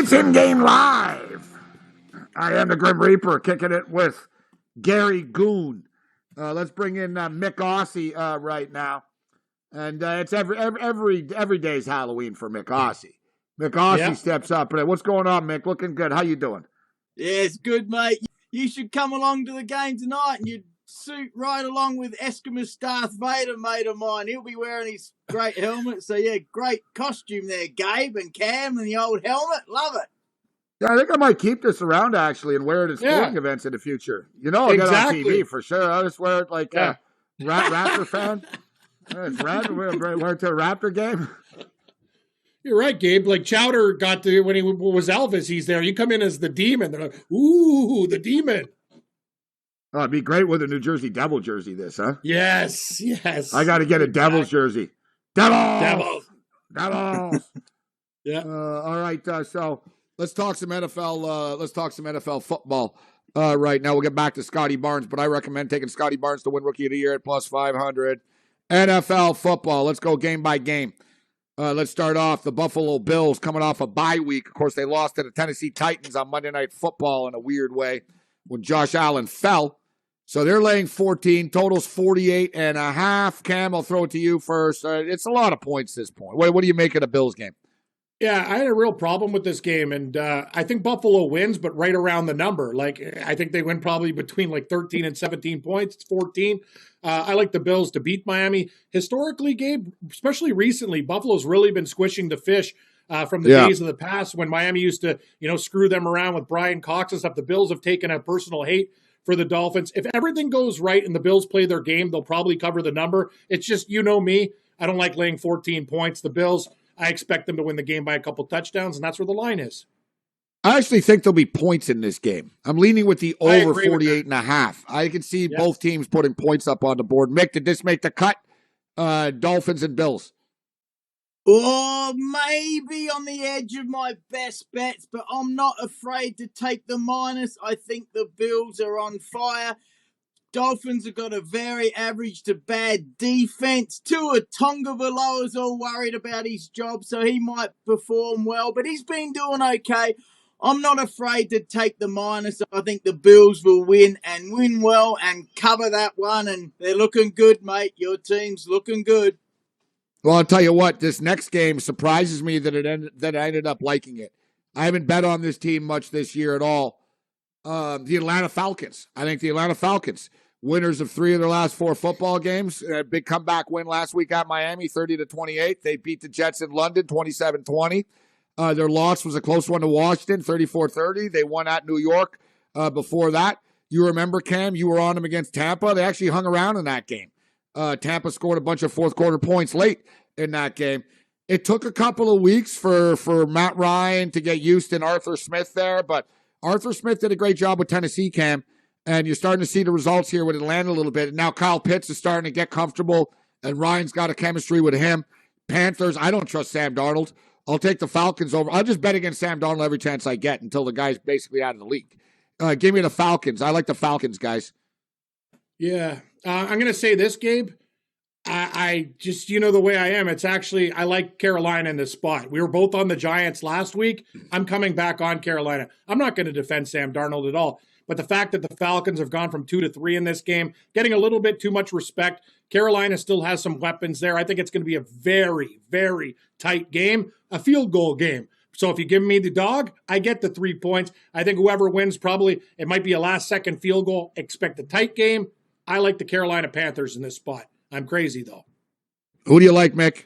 It's in-game live. I am the Grim Reaper, kicking it with Gary Goon. Let's bring in Mick Aussie right now. And it's every day's Halloween for Mick Aussie. Mick Aussie steps up. What's going on, Mick? Looking good. How you doing? Yeah, it's good, mate. You should come along to the game tonight and you'd suit right along with Eskimo Darth Vader, mate of mine. He'll be wearing his great helmet. So, yeah, great costume there, Gabe and Cam and the old helmet. Love it. Yeah, I think I might keep this around, actually, and wear it at sporting events in the future. You know, I'll get on TV for sure. I'll just wear it like a Raptor fan. It's rad. Wear it to a Raptor game. You're right, Gabe. Like Chowder got to, when he was Elvis, he's there. You come in as the demon. They're like, ooh, the demon. Oh, it'd be great with a New Jersey Devil jersey, this, huh? Yes. I got to get a Devils jersey. Devils! Yeah. All right, so let's talk some NFL. Let's talk some NFL football right now. We'll get back to Scotty Barnes, but I recommend taking Scotty Barnes to win Rookie of the Year at plus 500. NFL football. Let's go game by game. Let's start off the Buffalo Bills coming off a bye week. Of course, they lost to the Tennessee Titans on Monday Night Football in a weird way when Josh Allen fell. So they're laying 14. Total's 48.5. Cam, I'll throw it to you first. It's a lot of points at this point. What do you make of the Bills game? Yeah, I had a real problem with this game, and I think Buffalo wins, but right around the number. Like, I think they win probably between like 13 and 17 points. It's 14. I like the Bills to beat Miami. Historically, Gabe, especially recently, Buffalo's really been squishing the fish from the days of the past when Miami used to, screw them around with Brian Cox and stuff. The Bills have taken a personal hate for the Dolphins. If everything goes right and the Bills play their game, they'll probably cover the number. It's just, me, I don't like laying 14 points. The Bills, I expect them to win the game by a couple touchdowns, and that's where the line is. I actually think there'll be points in this game. I'm leaning with the over 48.5. I can see both teams putting points up on the board. Mick, did this make the cut? Dolphins and Bills. Oh, maybe on the edge of my best bets, but I'm not afraid to take the minus. I think the Bills are on fire. Dolphins have got a very average to bad defense. Tua Tagovailoa is all worried about his job, so he might perform well, but he's been doing okay. I'm not afraid to take the minus. I think the Bills will win and win well and cover that one, and they're looking good, mate. Your team's looking good. Well, I'll tell you what, this next game surprises me that I ended up liking it. I haven't bet on this team much this year at all. The Atlanta Falcons. I think the Atlanta Falcons, winners of 3 of their last 4 football games. A big comeback win last week at Miami, 30-28. They beat the Jets in London, 27-20. Their loss was a close one to Washington, 34-30. They won at New York before that. You remember, Cam, you were on them against Tampa. They actually hung around in that game. Tampa scored a bunch of fourth-quarter points late in that game. It took a couple of weeks for Matt Ryan to get used to Arthur Smith there, but Arthur Smith did a great job with Tennessee, Cam, and you're starting to see the results here with Atlanta a little bit. And now Kyle Pitts is starting to get comfortable, and Ryan's got a chemistry with him. Panthers, I don't trust Sam Darnold. I'll take the Falcons over. I'll just bet against Sam Darnold every chance I get until the guy's basically out of the league. Give me the Falcons. I like the Falcons, guys. Yeah. I'm going to say this, Gabe. I just, the way I am, it's actually, I like Carolina in this spot. We were both on the Giants last week. I'm coming back on Carolina. I'm not going to defend Sam Darnold at all. But the fact that the Falcons have gone from 2 to 3 in this game, getting a little bit too much respect. Carolina still has some weapons there. I think it's going to be a very, very tight game, a field goal game. So if you give me the dog, I get the 3 points. I think whoever wins probably, it might be a last-second field goal. Expect a tight game. I like the Carolina Panthers in this spot. I'm crazy, though. Who do you like, Mick?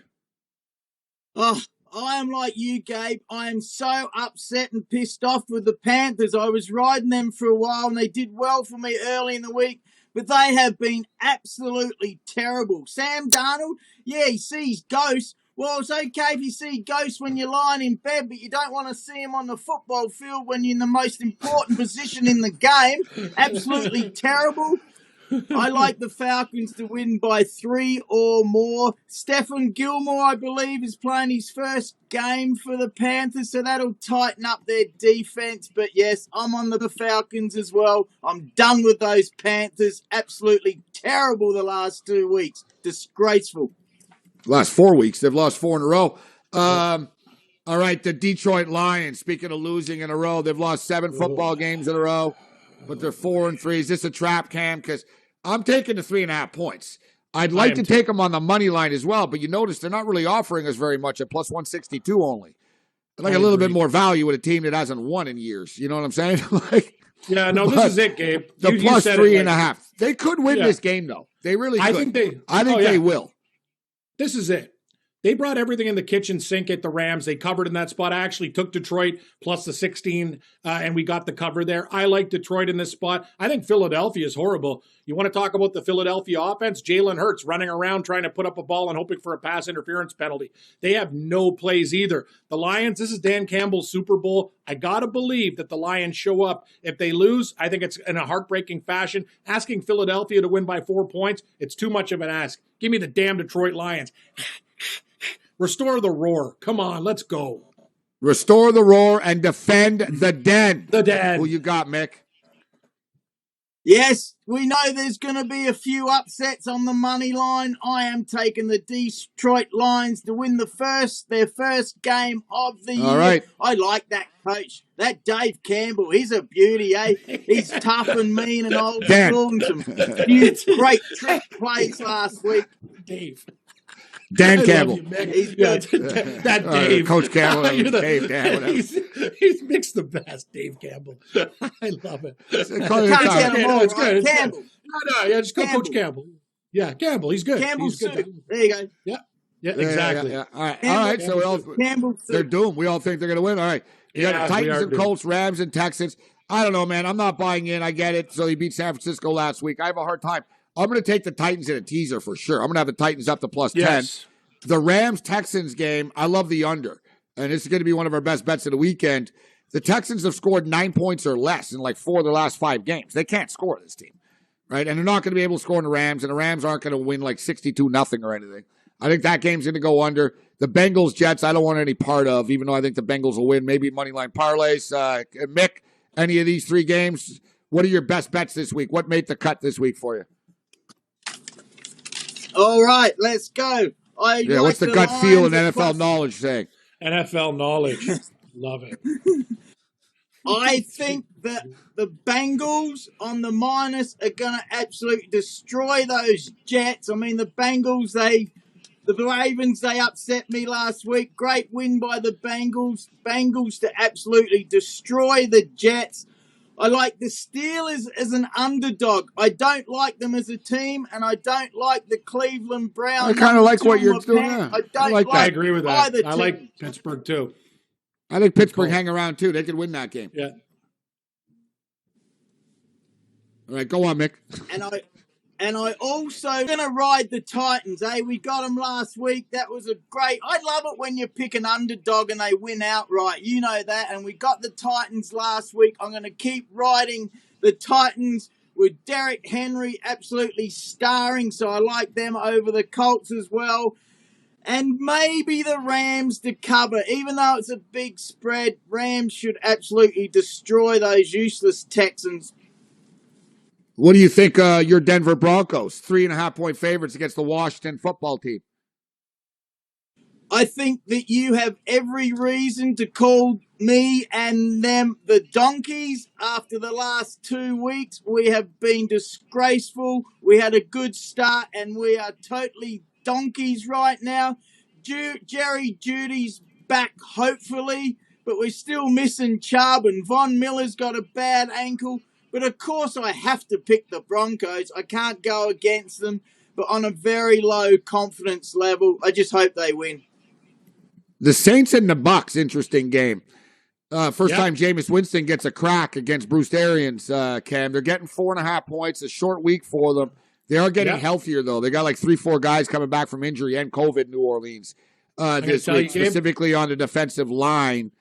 Oh, I am like you, Gabe. I am so upset and pissed off with the Panthers. I was riding them for a while, and they did well for me early in the week, but they have been absolutely terrible. Sam Darnold, he sees ghosts. Well, it's okay if you see ghosts when you're lying in bed, but you don't want to see them on the football field when you're in the most important position in the game. Absolutely terrible. I like the Falcons to win by 3 or more. Stephen Gilmore, I believe, is playing his first game for the Panthers, so that'll tighten up their defense. But yes, I'm on the Falcons as well. I'm done with those Panthers. Absolutely terrible the last 2 weeks. Disgraceful. Last 4 weeks. They've lost 4 in a row. All right, the Detroit Lions, speaking of losing in a row, they've lost 7 football games in a row, but they're 4-3. Is this a trap, Cam? Because I'm taking the 3.5 points. I'd like to take them on the money line as well, but you notice they're not really offering us very much at plus 162 only. I'd like a little bit more value with a team that hasn't won in years. You know what I'm saying? Yeah, no, this is it, Gabe. The plus 3.5. They could win this game, though. They really could. I think they will. This is it. They brought everything in the kitchen sink at the Rams. They covered in that spot. I actually took Detroit plus the 16, and we got the cover there. I like Detroit in this spot. I think Philadelphia is horrible. You want to talk about the Philadelphia offense? Jalen Hurts running around trying to put up a ball and hoping for a pass interference penalty. They have no plays either. The Lions, this is Dan Campbell's Super Bowl. I got to believe that the Lions show up. If they lose, I think it's in a heartbreaking fashion. Asking Philadelphia to win by 4 points, it's too much of an ask. Give me the damn Detroit Lions. Restore the roar. Come on, let's go. Restore the roar and defend the den. The den. Who you got, Mick? Yes, we know there's going to be a few upsets on the money line. I am taking the Detroit Lions to win their first game of the year. All right. I like that coach. That Dave Campbell, he's a beauty, eh? He's tough and mean and old school and some huge, great trick plays last week. Dave. Dan Campbell. He's good. That Dave. Coach Campbell. Dave, Dan, he's mixed the best, Dave Campbell. I love it. It's good. Campbell. No, just go Coach Campbell. Yeah, Campbell. He's good. Campbell's he's good. There you go. Yeah, exactly. Yeah. All right. So they're doomed. We all think they're going to win. All right. You got the Titans and Colts, Rams and Texans. I don't know, man. I'm not buying in. I get it. So he beat San Francisco last week. I have a hard time. I'm going to take the Titans in a teaser for sure. I'm going to have the Titans up to plus 10. The Rams-Texans game, I love the under. And this is going to be one of our best bets of the weekend. The Texans have scored 9 points or less in like 4 of their last 5 games. They can't score this team, right? And they're not going to be able to score in the Rams, and the Rams aren't going to win like 62-0 or anything. I think that game's going to go under. The Bengals-Jets, I don't want any part of, even though I think the Bengals will win. Maybe moneyline parlays. Mick, any of these 3 games, what are your best bets this week? What made the cut this week for you? All right, let's go. What's the gut feel and NFL knowledge saying? NFL knowledge. Love it. I think that the Bengals on the minus are going to absolutely destroy those Jets. I mean, the Bengals, the Ravens, they upset me last week. Great win by the Bengals. Bengals to absolutely destroy the Jets. I like the Steelers as an underdog. I don't like them as a team, and I don't like the Cleveland Browns. I kind of like what you're doing. Yeah. I agree with that. I like Pittsburgh, too. I think Pittsburgh hang around, too. They could win that game. Yeah. All right, go on, Mick. And I also going to ride the Titans, eh? We got them last week. That was a great... I love it when you pick an underdog and they win outright. You know that. And we got the Titans last week. I'm going to keep riding the Titans with Derrick Henry absolutely starring. So I like them over the Colts as well. And maybe the Rams to cover. Even though it's a big spread, Rams should absolutely destroy those useless Texans. What do you think your Denver Broncos, 3.5-point favorites against the Washington football team? I think that you have every reason to call me and them the donkeys. After the last 2 weeks, we have been disgraceful. We had a good start, and we are totally donkeys right now. Jerry Judy's back, hopefully, but we're still missing Chubb, and Von Miller's got a bad ankle. But, of course, I have to pick the Broncos. I can't go against them. But on a very low confidence level, I just hope they win. The Saints and the Bucks, interesting game. First time Jameis Winston gets a crack against Bruce Arians, Cam. They're getting 4.5 points, a short week for them. They are getting healthier, though. They got like 3-4 guys coming back from injury and COVID in New Orleans this week, specifically on the defensive line.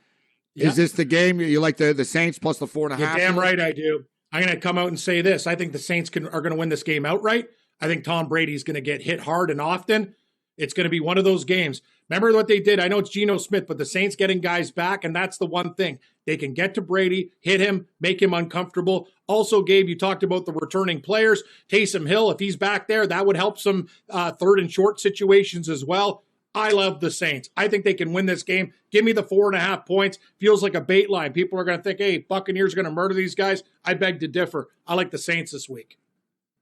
Yeah. Is this the game? You like the Saints plus the 4.5? You're damn right I do. I'm going to come out and say this. I think the Saints are going to win this game outright. I think Tom Brady's going to get hit hard and often. It's going to be one of those games. Remember what they did? I know it's Geno Smith, but the Saints getting guys back, and that's the one thing. They can get to Brady, hit him, make him uncomfortable. Also, Gabe, you talked about the returning players. Taysom Hill, if he's back there, that would help some third and short situations as well. I love the Saints. I think they can win this game. Give me the 4.5 points. Feels like a bait line. People are going to think, hey, Buccaneers are going to murder these guys. I beg to differ. I like the Saints this week.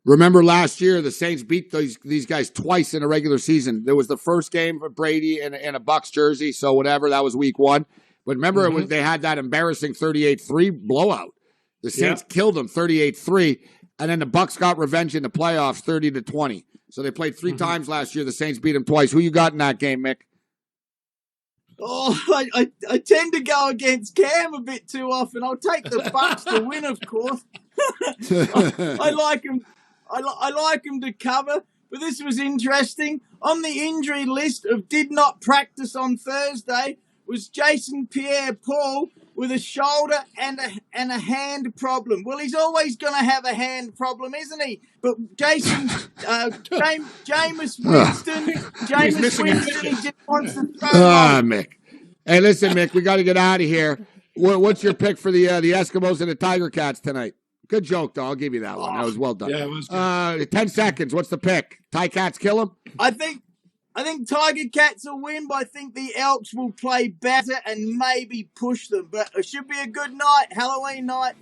Remember last year, the Saints beat these guys twice in a regular season. There was the first game for Brady in a Bucs jersey, so whatever, that was week 1. But remember, they had that embarrassing 38-3 blowout. The Saints killed them 38-3, and then the Bucs got revenge in the playoffs 30-20. So they played 3 times last year. The Saints beat them twice. Who you got in that game, Mick? Oh, I tend to go against Cam a bit too often. I'll take the Bucs to win, of course. I like them. I like him to cover, but this was interesting. On the injury list of did not practice on Thursday was Jason Pierre-Paul with a shoulder and a hand problem. Well, he's always going to have a hand problem, isn't he? But Jameis Winston, he just wants to throw on. Mick. Hey, listen, Mick, we got to get out of here. What's your pick for the Eskimos and the Tiger Cats tonight? Good joke, though. I'll give you that one. That was well done. Yeah, it was good. 10 seconds. What's the pick? Ticats kill them? I think Tiger Cats will win, but I think the Elks will play better and maybe push them. But it should be a good night, Halloween night.